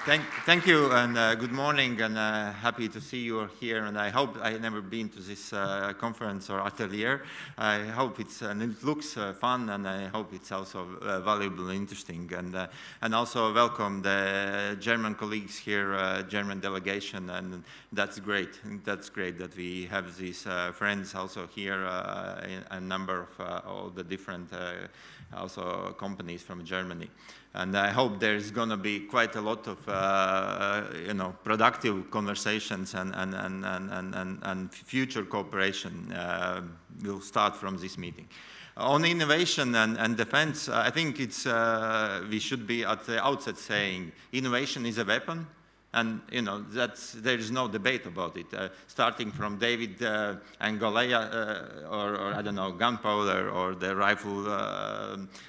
Thank you, and good morning, and happy to see you here. And I hope I never been to this conference or atelier. I hope and it looks fun, and I hope it's also valuable and interesting. And also welcome the German colleagues here, German delegation, and that's great. That's great that we have these friends also here, a number of all the different also companies from Germany. And I hope there's going to be quite a lot of productive conversations and future cooperation will start from this meeting. On innovation and defense, I think it's we should be at the outset saying innovation is a weapon. And there is no debate about it. Starting from David and Goliath, or I don't know, gunpowder, or the rifle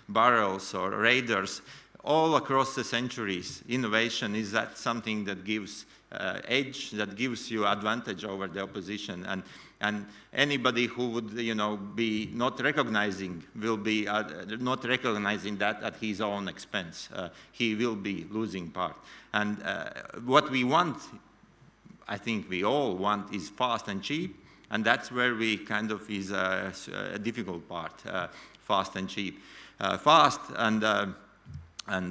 barrels, or raiders, all across the centuries, innovation is that something that gives edge, that gives you advantage over the opposition. And anybody who would, be not recognizing will be not recognizing that at his own expense. He will be losing part. And what we want, I think we all want, is fast and cheap. And that's where we kind of is a difficult part, fast and cheap. Fast and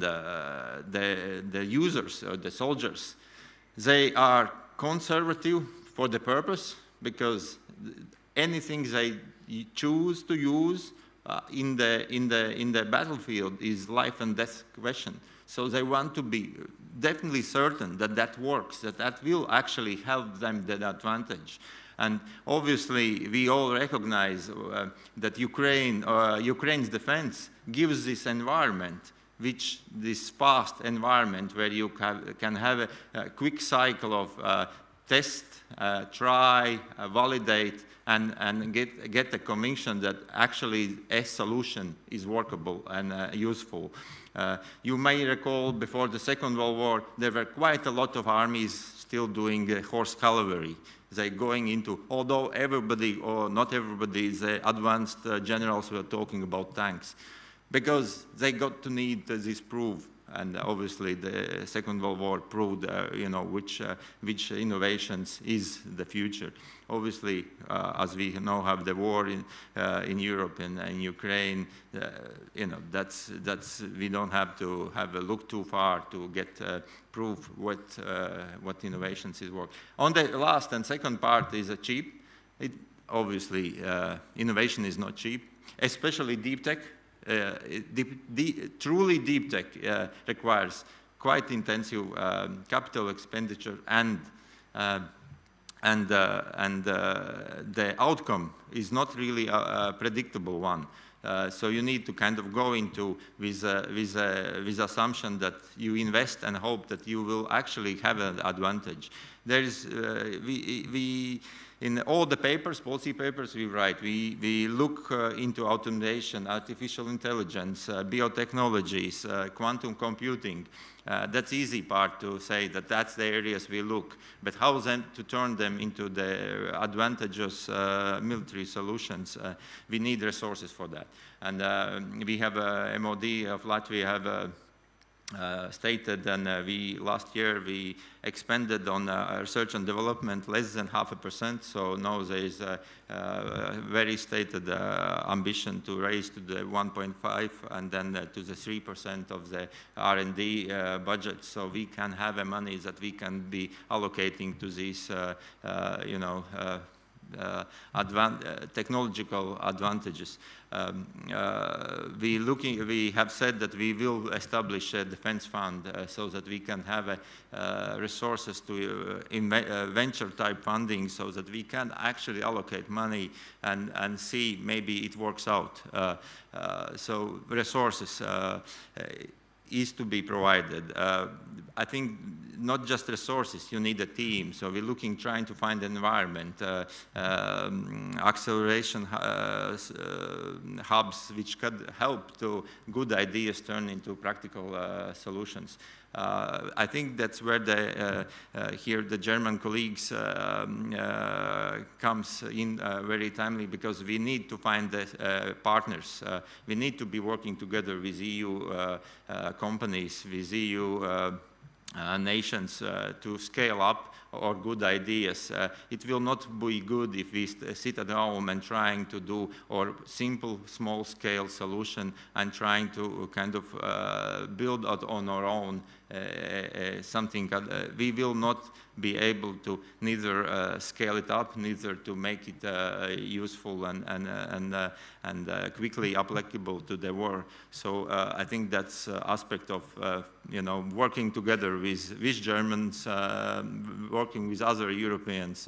the users, or the soldiers, they are conservative for the purpose, because anything they choose to use in the battlefield is life and death question. So they want to be definitely certain that that works, that will actually help them the advantage. And obviously, we all recognize that Ukraine's defense gives this environment, this fast environment where you can have a quick cycle of test, try, validate, and get the conviction that actually a solution is workable and useful. You may recall before the Second World War, there were quite a lot of armies still doing horse cavalry. They're going into, although everybody, or not everybody, the advanced generals were talking about tanks, because they got to need this proof. And obviously, the Second World War proved, which innovations is the future. Obviously, as we now have the war in Europe and in Ukraine, that's we don't have to have a look too far to get proof what innovations is work. On the last and second part is cheap. Obviously, innovation is not cheap, especially deep tech. Truly deep tech requires quite intensive capital expenditure, and the outcome is not really a predictable one. So you need to kind of go into with assumption that you invest and hope that you will actually have an advantage. There is in all the papers, policy papers we write, we look into automation, artificial intelligence, biotechnologies, quantum computing. That's easy part to say that that's the areas we look. But how then to turn them into the advantageous military solutions? We need resources for that. And we have MOD of Latvia have stated, and last year we expanded on research and development less than 0.5%. So now there is a very stated ambition to raise to the 1.5 and then to the 3% of the R&D budget. So we can have a money that we can be allocating to these, technological advantages. We have said that we will establish a defense fund so that we can have resources to venture type funding, so that we can actually allocate money and see maybe it works out. So resources is to be provided. I think not just resources, you need a team. So we're trying to find an environment, acceleration hubs which could help to good ideas turn into practical solutions. I think that's where here the German colleagues comes in very timely, because we need to find the partners. We need to be working together with EU companies, with EU nations to scale up or good ideas. It will not be good if we sit at home and trying to do or simple small-scale solution and trying to kind of build out on our own something. We will not be able to neither scale it up, neither to make it useful and quickly applicable to the world. So I think that's aspect of working together with Germans, working with other Europeans,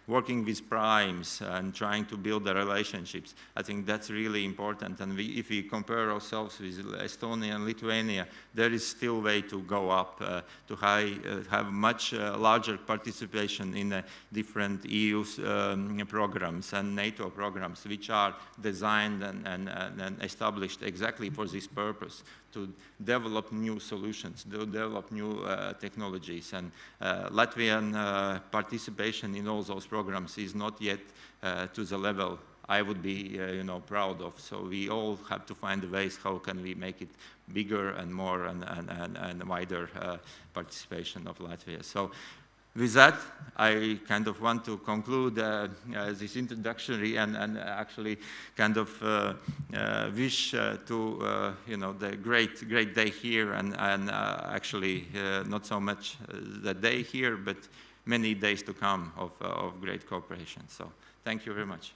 working with primes, and trying to build the relationships. I think that's really important. And if we compare ourselves with Estonia and Lithuania, there is still way to go up to have much larger participation in different EU programs and NATO programs, which are designed and established exactly for this purpose, to develop new solutions, to develop new technologies. And Latvian participation in all those programs is not yet to the level I would be proud of. So we all have to find ways how can we make it bigger and more and wider participation of Latvia. So with that, I kind of want to conclude this introductory and actually kind of wish to the great day here and actually not so much the day here, but many days to come of great cooperation. So thank you very much.